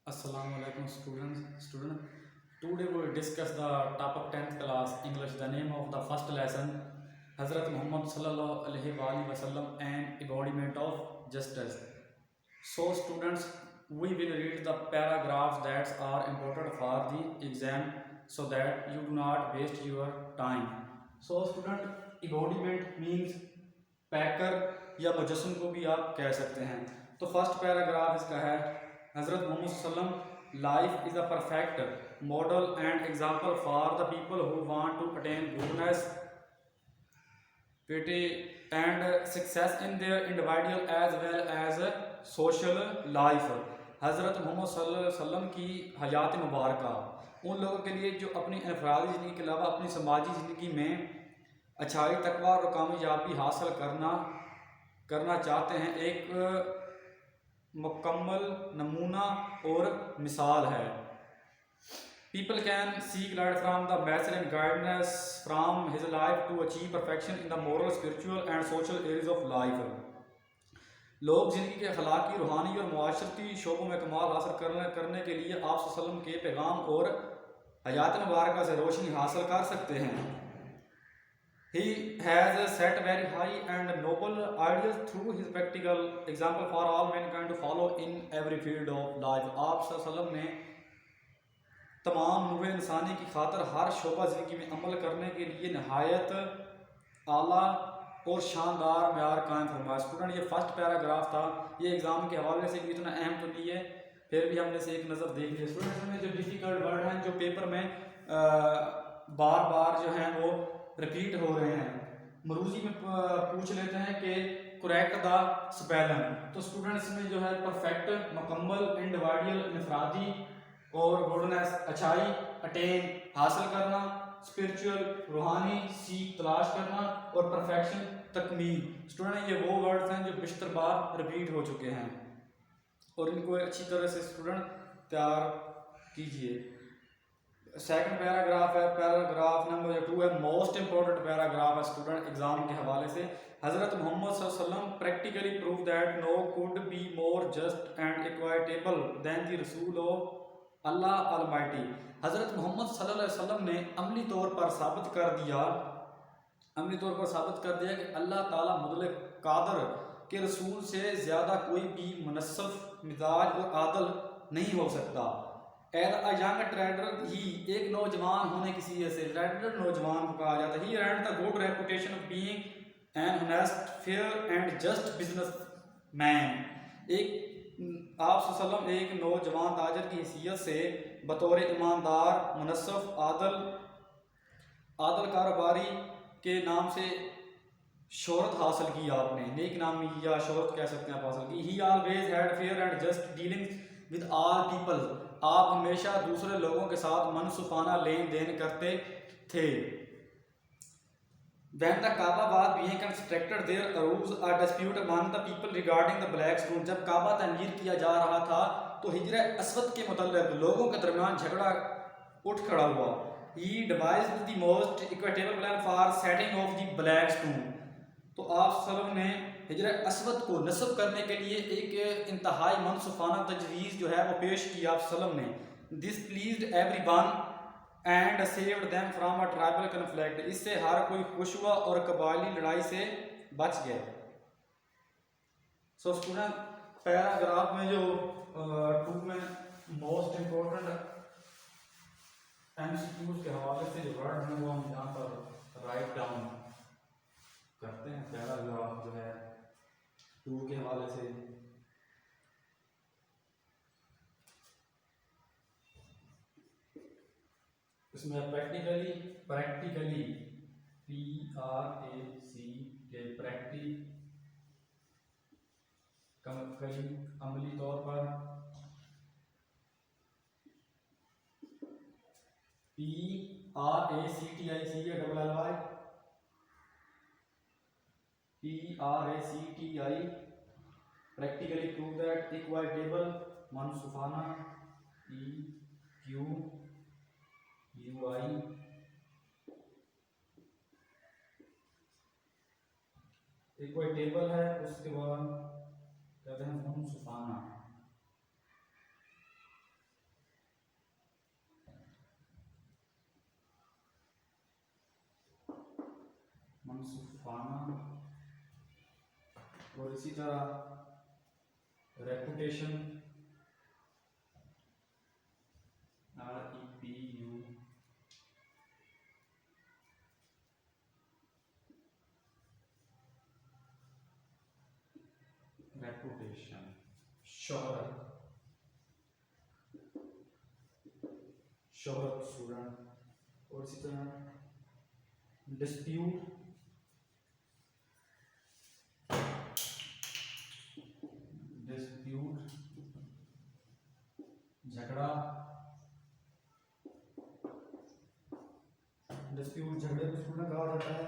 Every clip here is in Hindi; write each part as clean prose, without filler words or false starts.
Assalamu alaikum student. Today we will discuss the topic 10th class English. The name of the first lesson Hazrat Muhammad sallallahu alaihi wasallam and embodiment of justice. So students, we will read the paragraphs that are important for the exam so that you do not waste your time. So student, embodiment means पैकर या मुजस्सम को भी आप कह सकते हैं। तो फर्स्ट पैराग्राफ इसका है, हज़रत मोहम्मद सल्लम life is a perfect model and example for the people who want to attain goodness piety and success in their individual as well as social life. हज़रत मोहम्मद सल्लल्लाहु अलैहि वसल्लम की हयात मुबारक उन लोगों के लिए जो अपनी अनफरादी ज़िंदगी के अलावा अपनी समाजी ज़िंदगी में अच्छाई तकवा और कामयाबी हासिल करना चाहते हैं, एक मुकम्मल नमूना और मिसाल है। People can seek light from the message and guidance from his life to achieve perfection in the moral spiritual and social areas of life. लोग ज़िंदगी के अखलाकी, रूहानी और मुआशरती शोबों में कमाल हासिल करने के लिए आप सल्लम के पैगाम और हयात मुबारक से रोशनी हासिल कर सकते हैं। He has set very high and noble ideals through his practical example for all mankind to follow in every field of life. आप सल्लम ने तमाम नूर इंसानी की खातर हर शोबा ज़िंदगी में अमल करने के लिए नहायत आला और शानदार म्यार कायम फरमाया। स्टूडेंट, ये फर्स्ट पैराग्राफ था, ये एग्ज़ाम के हवाले से इतना अहम तो नहीं है, फिर भी हमने से एक नज़र देख लिया। स्टूडेंट, में जो डिफ़िकल्ट वर्ड हैं जो पेपर में बार बार जो हैं वो रिपीट हो रहे हैं, मरूजी में पूछ लेते हैं कि करेक्ट द स्पेलिंग। तो स्टूडेंट्स में जो है परफेक्ट, मुकम्मल, इंडिविजुअल, इनफरादी और गुडनेस अच्छाई, अटेन हासिल करना, स्पिरिचुअल रूहानी, सीख तलाश करना और परफेक्शन तकमील। स्टूडेंट, ये वो वर्ड्स हैं जो बिश्तर बार रिपीट हो चुके हैं और इनको अच्छी तरह से स्टूडेंट तैयार कीजिए। सेकंड पैराग्राफ है, पैराग्राफ नंबर 2 है, मोस्ट इंपॉर्टेंट पैराग्राफ है स्टूडेंट एग्जाम के हवाले से। हज़रत मोहम्मद सल्लल्लाहु अलैहि वसल्लम practically prove that no could be more just and equitable than the रसूल ऑफ अल्लाह अलमाइटी। हज़रत मोहम्मद सल्लल्लाहु अलैहि वसल्लम ने अमली तौर पर साबित कर दिया कि अल्लाह ताला मुतलक कादर के रसूल से ज़्यादा कोई भी मुनस्सफ मिजाज और आदल नहीं हो सकता। एज अ यंग ट्रेडर ही, एक नौजवान होने की सीधे से ट्रेडर नौजवान को कहा जाता है। ही earned the good reputation of being an honest, fair and just business man. एक आप सल्लम एक नौजवान ताजर की हैसियत से बतौर ईमानदार, मुनस्सफ, आदल कारोबारी के नाम से शोहरत हासिल की आपने, नेक नामी या शोहरत कह सकते हैं आप हासिल की। ही always had fair and just dealings with all people. आप हमेशा दूसरे लोगों के साथ मनसूफाना लेन देन करते थे। When the Kaaba was being constructed, there arose a dispute among the people regarding the black stone. जब काबा तमीर किया जा रहा था तो हिजरा अस्वद के मुतल्लिक़ लोगों के दरमियान झगड़ा उठ खड़ा हुआ। He devised the most equitable plan for setting off the black stone. तो आप सल्लम ने हिजरा अस्वद को नस्ब करने के लिए एक इंतहाई मनसूफाना तजवीज़ जो है वो पेश की आप सल्लम ने। This pleased everyone and saved them from a tribal conflict. इससे हर कोई खुश हुआ और कबायली लड़ाई से बच गया। सो स्टूडेंट, पैराग्राफ में जो 2 में मोस्ट इम्पोर्टेंट एमसीक्यूज के हवाले से जो वर्ड हैं वो हम यहाँ पर राइट डाउन करते हैं। पैराग्राफ जो है 2 के हवाले से इसमें प्रैक्टिकली अमली तौर पर, प्रैक्टिकली प्रूव दैट इक्वाइटेबल, मनसूफाना, EQUI इक्वाइटेबल है, उसके बाद कहते हैं मनसूफाना। मनसूफाना, और इसी तरह रेपुटेशन, REPU, रेपुटेशन, शोहरत, शोहरत स्टूडेंट, और इसी तरह डिस्प्यूट, डिस्प्यूट झगड़ा, डिस्प्यूट झगड़े को स्टूडेंट कहा जाता है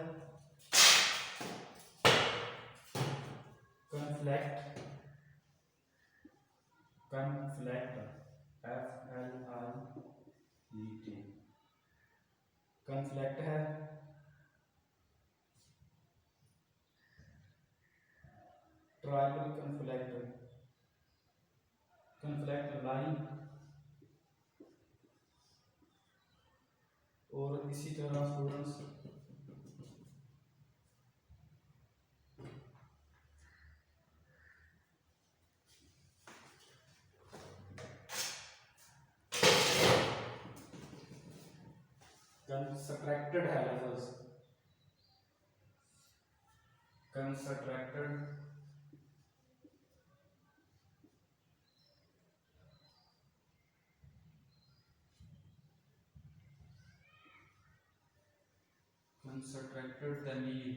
कन्फ्लिक्ट, कन्फ्लिक्ट, FLICT, कन्फ्लिक्ट है। ट्राइबल कन्फ्लिक्ट, कन्फ्लिक्ट लाइन, और इसी तरह स्टूडेंट्स कंस्ट्रक्टेड है लेवल्स, कंस्ट्रक्टेड, कंस्ट्रक्टेड तमीर,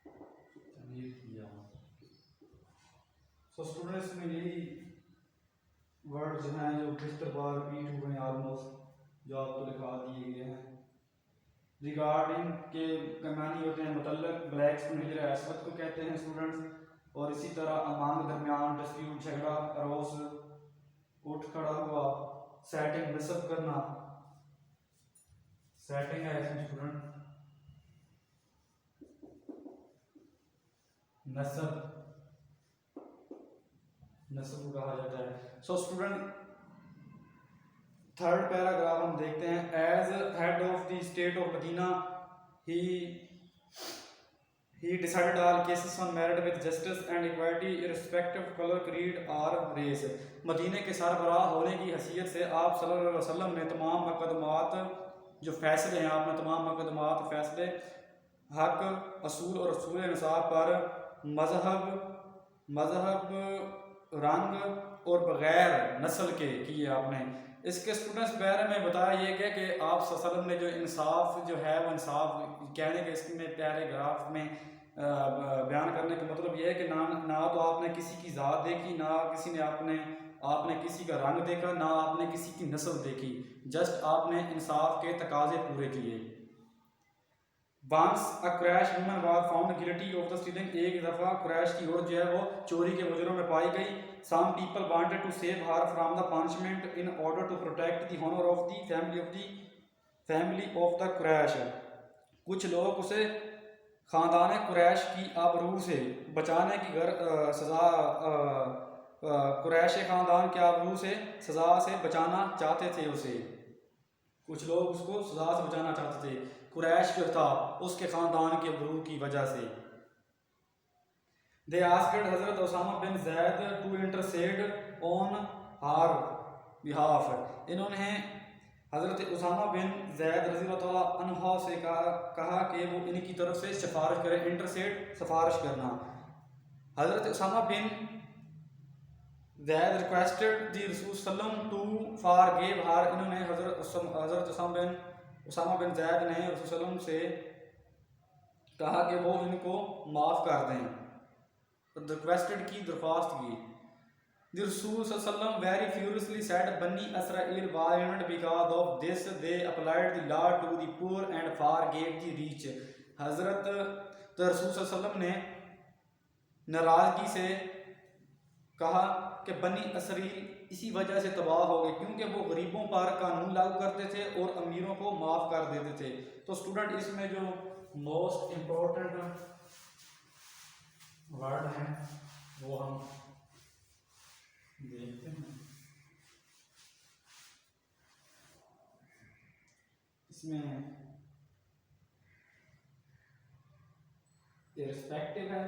तमीर किया। सो स्टूडेंट्स में यही वर्ड जो हैं जो किस्तर बार रिपीट हुए हैं ऑलमोस्ट, जो आपको लिखा दिए गए हैं। रिगार्डिंग के मानी होते हैं मतलब, ब्लैक स्टूडेंट हिजर असवद को कहते हैं स्टूडेंट्स, और इसी तरह अमांग दरमियान डिस्प्यूट झगड़ा, अरोस उठ खड़ा हुआ, सेटिंग नस्ब करना, सेटिंग है इसमें स्टूडेंट नस्ब, नस्ब कहा जाता है। सो स्टूडेंट थर्ड पैराग्राफ हम देखते हैं। As head of the state of Medina he decided all cases on merit with justice and equality irrespective of color, creed or race। मदीने के सरबराह होने की हैसियत से आप सल्लल्लाहु अलैहि वसल्लम ने तमाम मुकदमात जो फैसले हैं, आपने तमाम मुकदमात फैसले हक, असूल और असूल इंसाफ पर मजहब, रंग और बग़ैर नस्ल के किए आपने। इसके स्टूडेंट्स बारे में बताया ये गया कि आप सल्लल्लाहु अलैहि वसल्लम ने जो इंसाफ जो है वो इंसाफ कहने के इसमें पैराग्राफ में बयान करने का मतलब ये है कि ना तो आपने किसी की ज़ात देखी, ना किसी ने आपने किसी का रंग देखा, ना आपने किसी की नस्ल देखी, जस्ट आपने इंसाफ के तकाजे पूरे किए। Once a Quraish woman was found guilty of the stealing, एक दफ़ा क्रैश की औरत जो है वो चोरी के मुजरिम में पाई गई। Some people wanted to save her from the punishment in order to protect the honour of the family of the Quraish, कुछ लोग उसे ख़ानदान कुरैश की आबरू से बचाने की कुरैश ख़ानदान के आबरू से सज़ा से बचाना चाहते थे उसे, कुछ लोग उसको सज़ा से बचाना चाहते थे, कुरैश जो था उसके ख़ानदान के आबरू की वजह से। दे आस्क्ड हज़रत उसामा बिन ज़ैद टू इंटरसेड ऑन हर बिहाफ, इन्होंने हज़रत उसामा बिन ज़ैद रज़ी अल्लाह अन्हा से कहा कि वो इनकी तरफ से सिफारिश करें। इंटरसेड सिफारिश करना। हज़रत उसामा बिन ज़ैद रिक्वेस्टेड द रसूल सल्लम टू फॉरगिव हर, इन्होंने हज़रत उसामा बिन ज़ैद ने रसूल सल्लम से कहा कि वो इनको माफ़ कर दें, रिक्वेस्टेड की दरख्वास्त की। The Rasul sallam very furiously said, Bani Israel violent because of this, they applied the law to the poor and forgave the rich। हज़रत रसूल सल्लम ने नाराज़गी से कहा कि बनी इसराइल इसी वजह से तबाह हो गए क्योंकि वो गरीबों पर कानून लागू करते थे और अमीरों को माफ़ कर देते थे। तो स्टूडेंट इसमें जो मोस्ट इम्पोर्टेंट वर्ड हैं वो हम देखते हैं। इसमें इररिस्पेक्टिव है,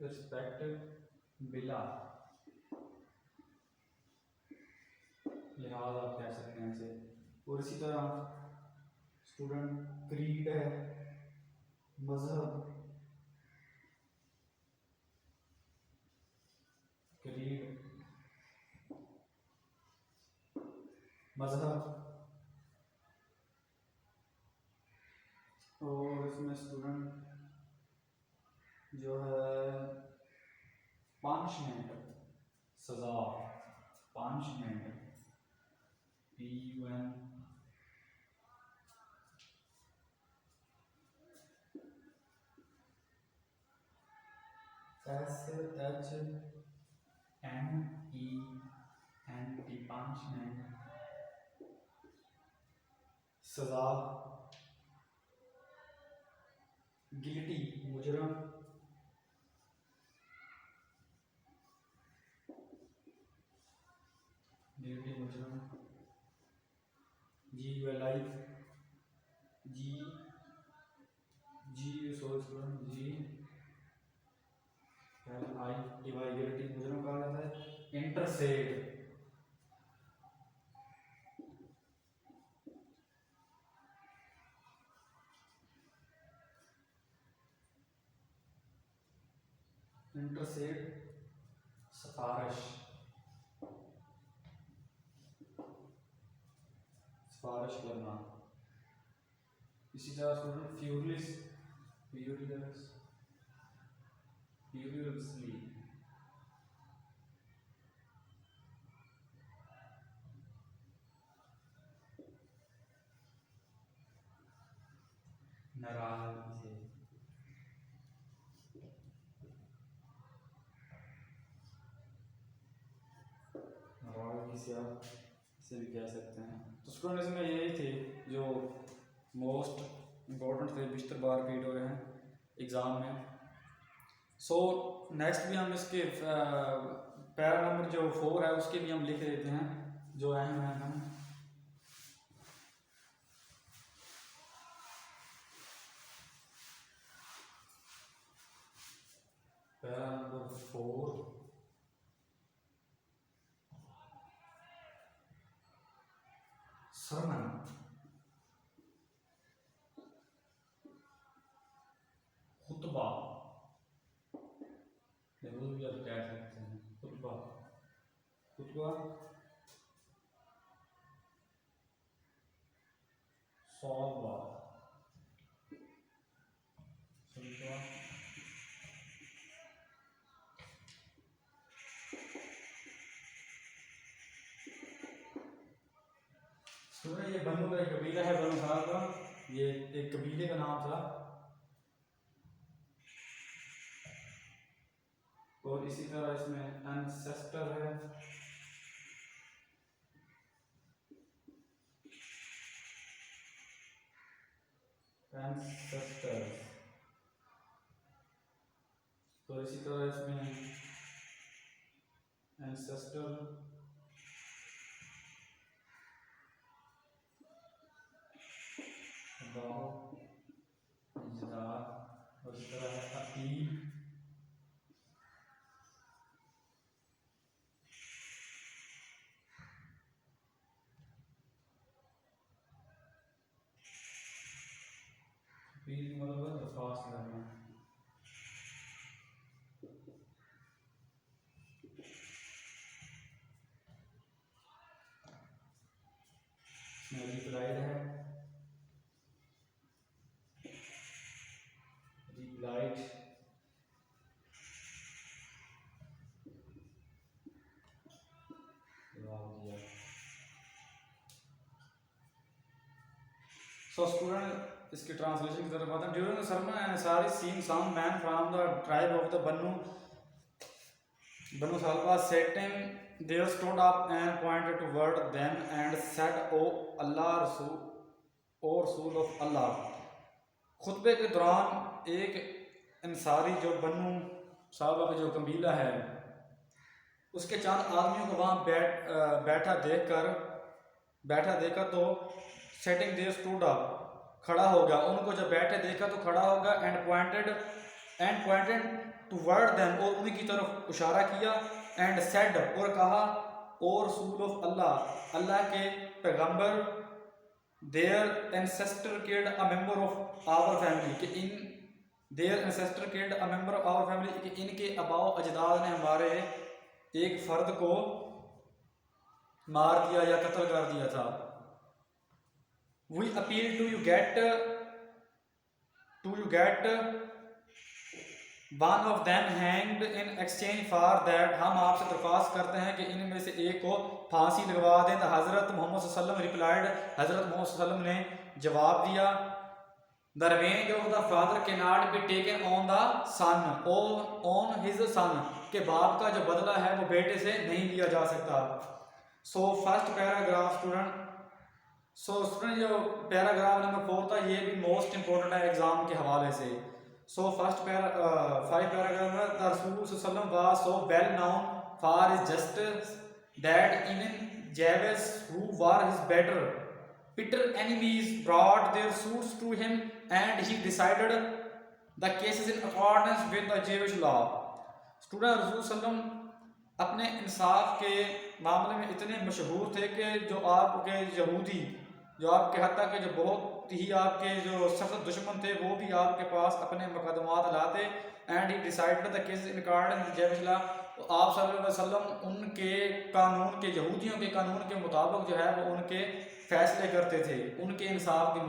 रिस्पेक्टिव बिला लिहाज आप कह सकते हैं इसे। और इसी तरह स्टूडेंट क्रीड है, मजहब, क्रीड मजहब। और इसमें स्टूडेंट जो है पनिशमेंट, सजा, पनिशमेंट, PUN SHMENT, पनिशमेंट, सजा। गिल्टी मुजरम, गिल्टी मुजरम। GULI जी जी सोच जी LI डिवाइड गिल्टी मुजरम कहा जाता है। इंटरसेट, इंटरसेट सिफारिश, सिफारिश करना। इसी तरह स्टूडेंट फ्यूरियस, फ्यूरियसली, नाराज से। नाराजगी से आप इसे भी कह सकते हैं। तो स्टूडेंट इसमें यही थे जो मोस्ट इम्पोर्टेंट थे, बिस्तर बार रिपीट हो रहे हैं एग्ज़ाम में। सो नेक्स्ट भी हम इसके पैरा नंबर जो 4 है उसके भी हम लिख देते हैं जो अहम है। पैरा नंबर 4, सरमन, खुतबा, भी आप कह सकते हैं खुतबा, खुतबा, सौलबा, सुनो ये बन्नू का एक कबीला है, बन्नू साहब का, ये एक कबीले का नाम था। और इसी तरह इसमें एंसेस्टर है, एंसेस्टर। तो इसी तरह इसमें एंसेस्टर, इजदार, और इस तरह है अकील, मतलब दरख्वास्त करना। रिप्लाइड है, रिप्लाइड, जवाब दिया। सो स्टूडेंट इसकी ट्रांसलेशन की तरफ आते हैं। During the sermon and sorry seen some man from the tribe of the Banu Banu Salwa sitting there stood up and pointed toward them and said, O Allah Rasul, O Rasul of Allah. खुतबे के दौरान एक अंसारी जो बनु साहबा का जो कबीला है उसके चंद आदमियों को वहाँ बैठा देखकर तो सेटिंग देयर स्टूड अप खड़ा हो गया, उनको जब बैठे देखा तो खड़ा हो गया एंड पॉइंटेड टुवर्ड देम और उन्हीं की तरफ इशारा किया एंड सेड और कहा, ओ रसूल ऑफ अल्लाह, अल्लाह के पैगंबर, their ancestor killed a member of our family, कि इनके आबाओ अजदाद ने हमारे एक फर्द को मार दिया या कत्ल कर दिया था. We appeal to you get one of them hanged in exchange for that. हम आपसे दरख्वास्त करते हैं कि इनमें से एक को फांसी लगवा दें. तो हज़रत मोहम्मद सल्लल्लाहु अलैहि वसल्लम रिप्लाइड, हज़रत मोहम्मद सल्लल्लाहु अलैहि वसल्लम ने जवाब दिया, the revenge of the father cannot be taken on the son or on his son, के बाप का जो बदला है वो बेटे से नहीं लिया जा सकता. सो फर्स्ट पैराग्राफ स्टूडेंट जो पैराग्राफ नंबर 4 था ये भी मोस्ट इंपॉर्टेंट है एग्जाम के हवाले से. सो फर्स्ट फाइव पैराग्राफ में द रसूल सल्लल्लाहु अलैहि वसल्लम was so well known for his justice that even Jabez who were his bitter enemies brought their suits to him and he decided the cases in accordance with the Jewish law. Student रसूल सल्लम अपने इंसाफ के मामले में इतने मशहूर थे कि जो आपके यहूदी जो आपके हत्ता के जो बहुत ही आपके जो सख्त दुश्मन थे वो भी आपके पास अपने मुकदमात लाते and he decided the case in according with Jewish law. तो आप सल्लल्लाहु अलैहि वसल्लम उनके कानून के यहूदियों के कानून के मुताबिक जो है वो उनके फैसले करते थे, उनके इंसाफ के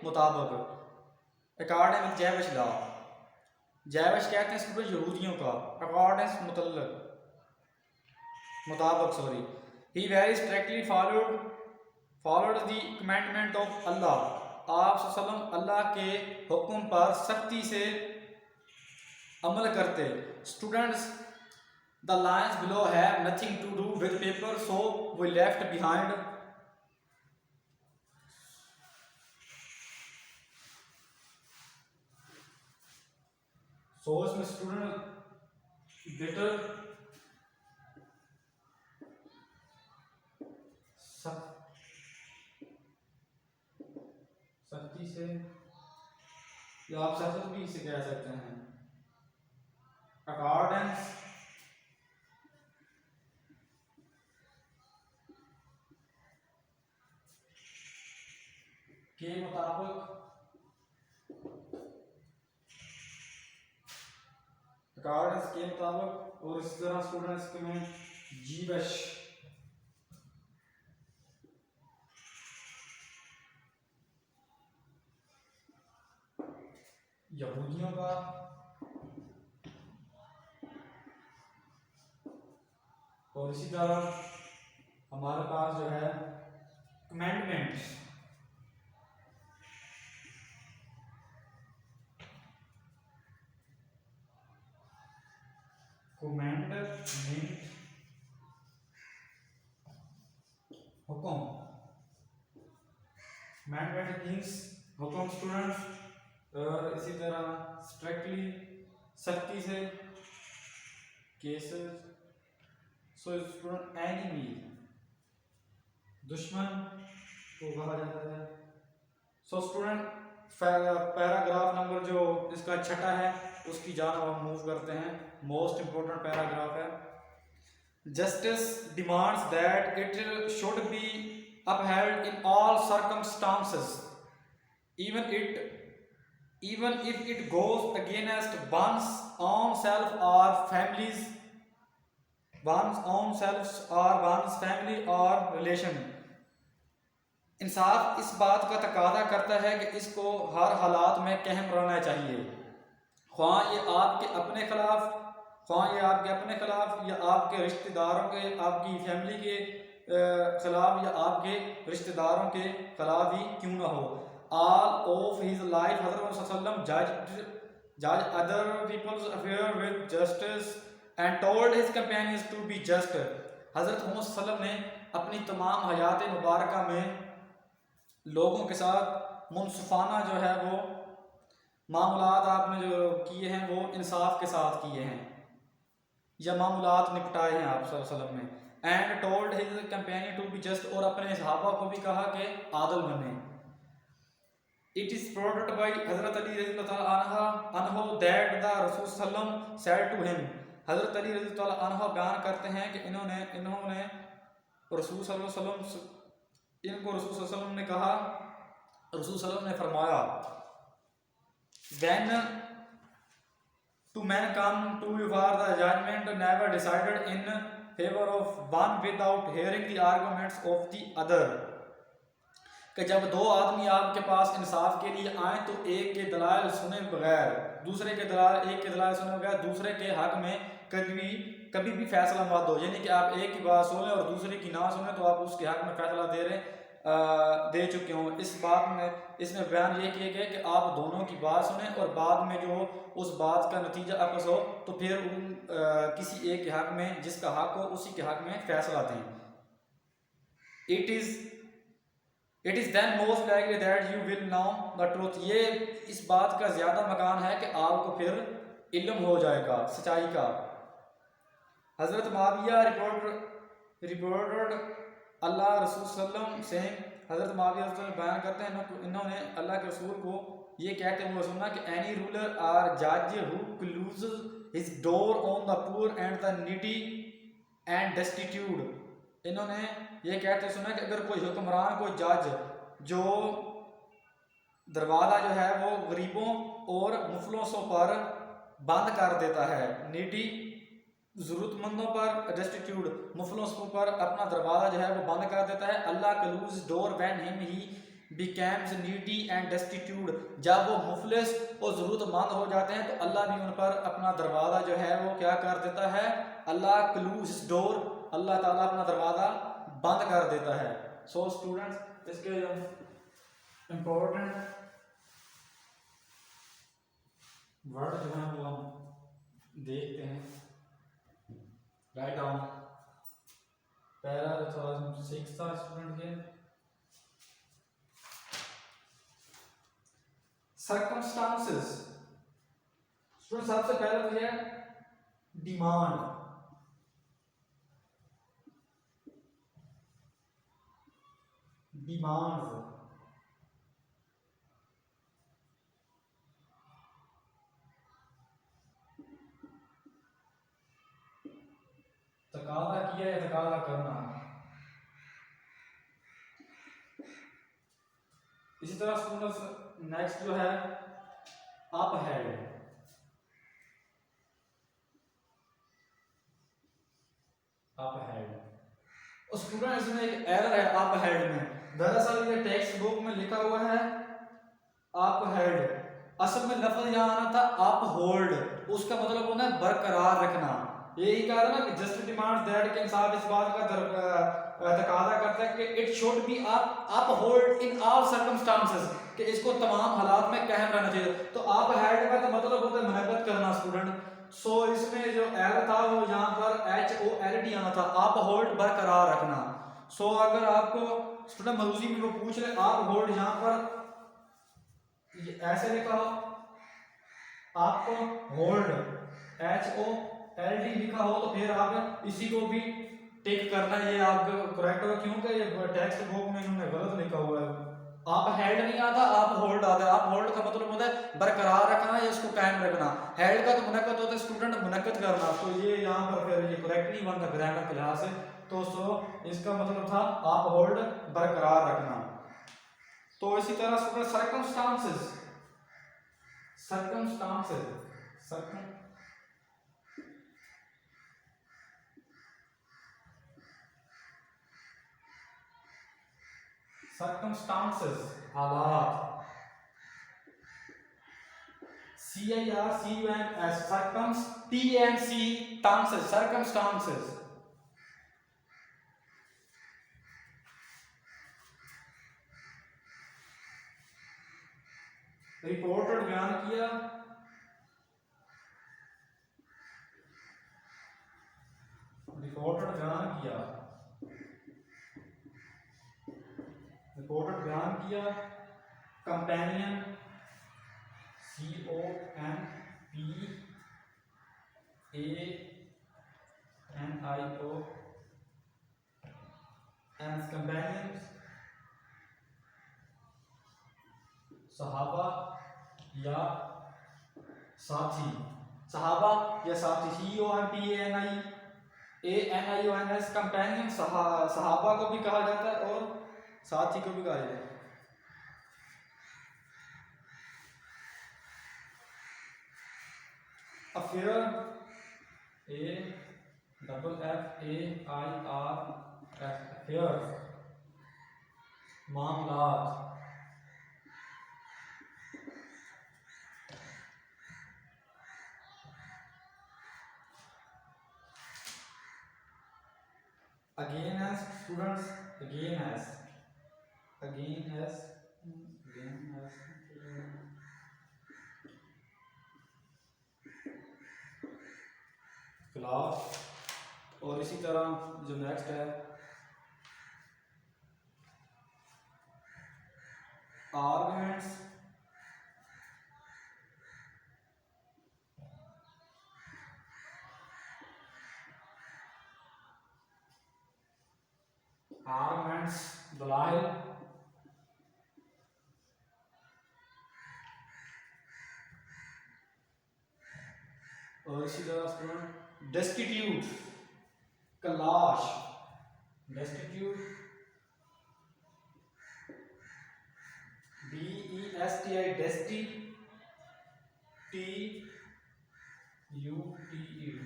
मुताबिक according with Jewish law. Jewish कहते हैं इसको यहूदियों का, अकॉर्डिंग मुताबिक he very strictly followed the commandment of Allah. आप सल्लल्लाहु अल्लाह के हुक्म पर सख्ती से अमल करते. Students, the lines below have nothing to do with paper so we left behind. So इसमें स्टूडेंट बेटर सख्ती से या आप सख्त भी इसे कह सकते हैं, अकॉर्डेंस के मुताबिक और इस तरह स्टूडेंट्स के में जीवश यहूदियों का और इसी तरह हमारे पास जो है कमेंडमेंट्स हुक्म. कमेंडमेंट मींस हुक्म स्टूडेंट्स. और इसी तरह स्ट्रिक्टली सख्ती से केसेस. सो स्टूडेंट एनिमी दुश्मन को कहा जाता है. सो स्टूडेंट पैराग्राफ नंबर जो इसका छठा है उसकी जान हम मूव करते हैं. मोस्ट इंपोर्टेंट पैराग्राफ है. Justice demands that it should be upheld in all circumstances even if it goes against one's own self or one's family or relation. इंसाफ इस बात का तकादा करता है कि इसको हर हालात में कायम रहना चाहिए, ख्वाह ये आपके अपने खिलाफ या आपके रिश्तेदारों के, आपकी फैमिली के खिलाफ या आपके रिश्तेदारों के खिलाफ ही क्यों ना हो. All of his life, Hazrat Sallam judged judge other people's affair with justice and told his companions to be just. हज़रत मोहम्मद सल्लल्लाहु अलैहि वसल्लम ने अपनी तमाम हयात मुबारका में लोगों के साथ मुनसफ़ाना जो है वो मामलात आपने जो किए हैं वो इंसाफ के साथ किए हैं या मामलात निपटाए हैं आप सल्लल्लाहु अलैहि वसल्लम ने। And told his companion to be just, और अपने सहाबा को भी कहा कि आदल बने। इट इज प्रोडक्ट बाई हजरत अली रज़ियल्लाहु अन्हु दैट द रसूल सल्लम सेड टू हिम। हजरत अली रज़ियल्लाहु अन्हु बयान करते हैं कि इन्होंने रसूल सल्लल्लाहु अलैहि वसल्लम इनको रसूल सल्लल्लाहु अलैहि वसल्लम ने कहा, रसूल सल्लल्लाहु अलैहि वसल्लम ने फरमाया, when two men come to you for the judgment, never decided in favor of one without hearing the arguments of the other। कि जब दो आदमी आपके पास इंसाफ के लिए आए तो एक के दलाल सुने बगैर दूसरे के दलाल सुने बगैर दूसरे के हक में कभी भी फैसला मत दो। यानी कि आप एक की बात सुने और दूसरे की ना सुने तो आप उसके हक में फैसला दे चुके हों। इस बात में इसमें बयान ये किया गया कि आप दोनों की बात सुने और बाद में जो उस बात का नतीजा आपस हो तो फिर किसी एक के हक में, जिसका हक हो उसी के हक में फैसला दें। It is then most likely that you will know the truth. ये इस बात का ज़्यादा मकान है कि आपको फिर इल्म हो जाएगा सच्चाई का। हज़रत माविया रिपोर्टेड अल्लाह रसूल सल्लम से, हज़रत माविया बयान करते हैं इन्होंने अल्लाह के रसूल को ये कहते हुए सुना कि एनी रूलर आर जज who closes his door on the poor and the needy and destitute. इन्होंने ये कहते सुना कि अगर कोई हुक्मरान, कोई जज जो दरवाज़ा जो है वो गरीबों और मुफलोसों पर बंद कर देता है, नीडी ज़रूरतमंदों पर, डेस्टिट्यूट मुफलोसों पर अपना दरवाज़ा जो है वो बंद कर देता है। Allah close door when him he becomes needy and destitute. जब वो मुफलिस और ज़रूरतमंद हो जाते हैं तो अल्लाह भी उन पर अपना दरवाज़ा जो है वो क्या कर देता है, अल्लाह क्लोज डोर, अल्लाह ताला अपना दरवाज़ा बंद कर देता है। सो स्टूडेंट्स, इसके इम्पोर्टेंट वर्ड जो है वो हम देखते हैं। राइट डाउन पहला जो थोड़ा सिक्स था स्टूडेंट के, सर्कमस्टांसेस। स्टूडेंट सबसे पहले तो ये डिमांड, डिमांड्स। तकादा किया या तकादा करना। इसी तरह स्टूडेंट्स नेक्स्ट जो है अप हेड। अप हेड और स्टूडेंट इसमें एक एरर है अप हेड में। दरअसल ये टेक्स्ट बुक में लिखा हुआ है अप हेड, असल में लफ्ज यहाँ आना था अप होल्ड, उसका मतलब होना है बरकरार रखना। यही कहा था ना कि जस्ट डिमांड दैट के इंसाफ इस बात का तकादा करता है कि it should be up hold in all circumstances, कि इसको तमाम हालात में कायम रहना चाहिए। तो अप हेड का तो मतलब होता है मनक़त करना स्टूडेंट। सो इसमें जो एल था वो यहाँ पर HOLD आना था, अप होल्ड बरकरार रखना। सो अगर आपको स्टूडेंट मरूजी में वो पूछ ले अप होल्ड यहाँ पर ऐसे लिखा हो, आपको होल्ड HOLD लिखा हो तो फिर आप इसी को भी टिक करना है, ये आपका करेक्ट होगा। क्योंकि ये टेक्स्ट बुक में इन्होंने गलत लिखा हुआ है। आप हेल्ड नहीं आता, आप होल्ड आता है। आप होल्ड का मतलब होता है बरकरार रखना या इसको कायम रखना। हेल्ड का तो मुनक़्क़त होता है स्टूडेंट, मुनक़्क़त करना। तो ये यहाँ पर फिर ये करेक्ट नहीं बनता ग्रामर के लिहाज से। तो इसका मतलब था आप होल्ड बरकरार रखना। तो इसी तरह स्टूडेंट सर्कमस्टांसेस, हालात, CIRCUMS, circumstances। रिपोर्टेड बयान किया, रिपोर्टेड बयान किया कंपेनियन COMPANION कंपेनियंस सहाबा या साथी, सहाबा या साथी, COMPANIONS कंपेनियन सहाबा को भी कहा जाता है और साथी को भी कहा जाता है। अफेयर अफेयर मामलात। Again as students, खिलाफ। और इसी तरह जो नेक्स्ट है आर्गुमेंट्स, दलाइल। और इसी तरह स्टूडेंट डेस्टिट्यूट, कलाश, डेस्टिट्यूट DESTI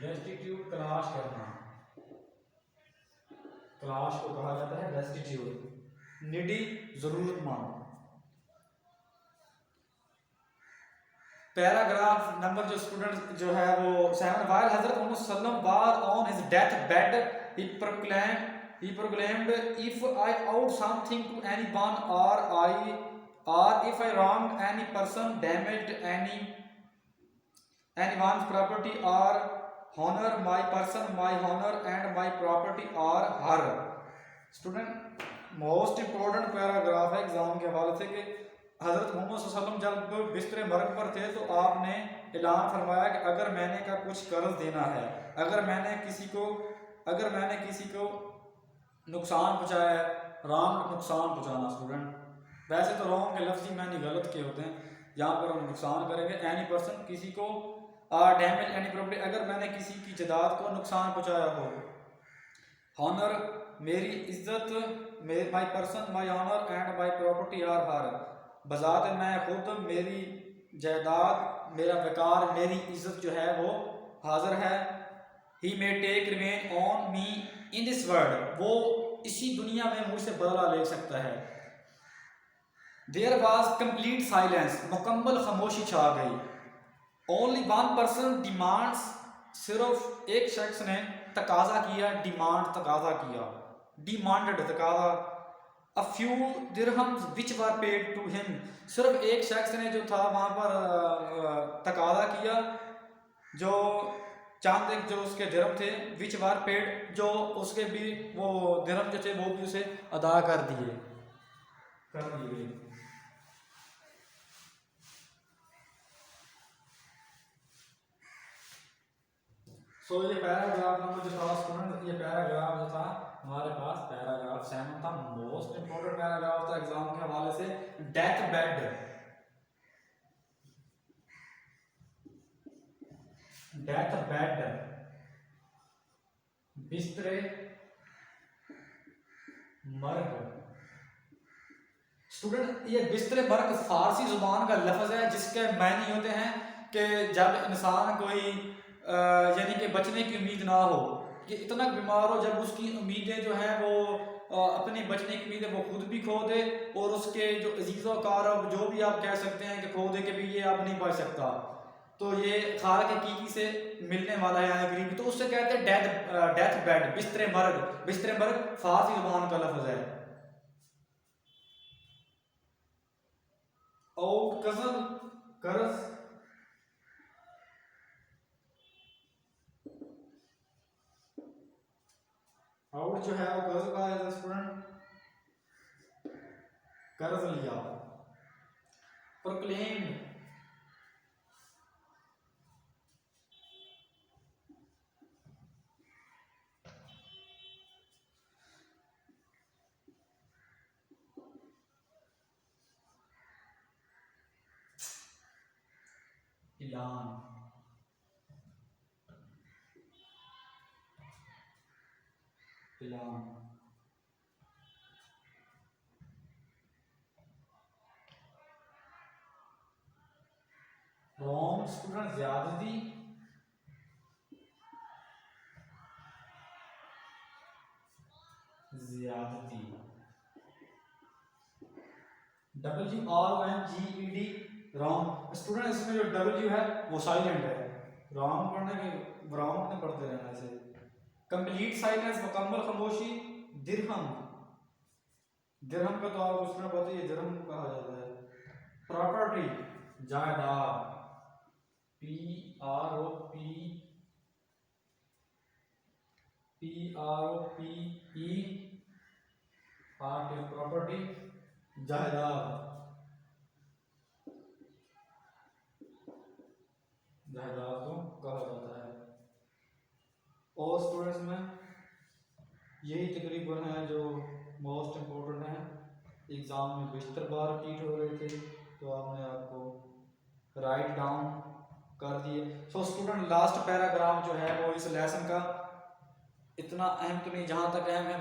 डेस्टिट्यूट कलाश करना, कलाश को कहा जाता है डेस्टिट्यूट। निडी जरूरतमंद। पैराग्राफ नंबर जो स्टूडेंट जो है वो 7, while Hazrat Muhammad sallam was on his death bed he proclaimed if I owed something to anyone or if I wronged any person, damaged anyone's property or honor my person, my honor and my property or her। Student most important paragraph है एग्जाम के हवाले से कि हज़रत मोहम्मद सल्लल्लाहु अलैहि वसल्लम जब बिस्तर मरग पर थे तो आपने ऐलान फरमाया कि अगर मैंने का कुछ कर्ज देना है, अगर मैंने किसी को नुकसान पहुँचाया है, रॉन्ग नुकसान पहुँचाना। स्टूडेंट वैसे तो रॉन्ग के लफ्ज़ी मैंने गलत के होते हैं, यहाँ पर हम नुकसान करेंगे। एनी पर्सन किसी को, डैमेज एनी प्रॉपर्टी अगर मैंने किसी की जायदाद को नुकसान पहुँचाया हो। हॉनर मेरी इज्जत, my person my honour and my property are her, बजात मैं खुद, मेरी जायदाद, मेरा वकार, मेरी इज्जत जो है वो हाजिर है। He may take revenge on me in this world, वो इसी दुनिया में मुझसे बदला ले सकता है। देयर वॉज कंप्लीट साइलेंस, मुकम्मल खामोशी छा गई। ओनली वन पर्सन डिमांड्स, सिर्फ एक शख्स ने तकाजा किया, डिमांडेड तकाजा। A few dirhams which were paid to him, सिर्फ एक शख्स ने जो था वहाँ पर तकाजा किया, जो चांद जो उसके दिरहम थे, which were paid, जो उसके भी वो दिरहम जो थे वो भी उसे अदा कर दिए गए। सो ये पैराग्राफ नंबर जो था स्टूडेंट, ये पैराग्राफ जो था हमारे पास पैराग्राफ 7 था। मोस्ट इंपोर्टेंट पैराग्राफ था एग्जाम के हवाले से। डेथ बेड, बिस्तरे मर्ग। स्टूडेंट ये बिस्तरे मर्ग फारसी जुबान का लफ्ज़ है जिसके मायने होते हैं कि जब इंसान कोई यानी कि बचने की उम्मीद ना हो, कि इतना बीमार हो, जब उसकी उम्मीदें जो हैं वो अपनी बचने की उम्मीदें वो खुद भी खो दे और उसके जो अजीज़ो कारब जो भी आप कह सकते हैं कि खो दे कि भी ये आप नहीं बच सकता, तो ये खालिक हकीकी से मिलने वाला है यानी गरीबी, तो उससे कहते हैं डेथ बेड, बिस्तरे मर्ग फारसी जुबान का लफ्ज़ है। और कर्ज आउट जो है वो कर्ज का है स्टूडेंट, कर्ज लिया। प्रोक्लेम्ड, ऐलान, ऐलान। रोम स्टूडेंट ज्यादती, ज्यादती। WROMGED, रॉन्ग स्टूडेंट, इसमें जो W है वो साइलेंट है, रॉन्ग पढ़ने के रॉन्ग नहीं पढ़ते रहना इसे। कंप्लीट साइलेंस, मुकम्मल खामोशी, दिरहम, दिरहम का तो आप उसमें पता ही है, दिरहम कहा जाता है। प्रॉपर्टी, जायदाद, PROPE, प्रॉपर्टी, जायदाद, जायदाद को कहा जाता है। और स्टूडेंट्स में यही तकरीबन है जो मोस्ट इम्पोर्टेंट है, एग्ज़ाम में बेशतर बार रिपीट हो रहे थे, तो आपने आपको राइट डाउन कर दिए। सो स्टूडेंट, लास्ट पैराग्राफ जो है वो इस लेसन का इतना अहम तो नहीं, जहाँ तक अहम है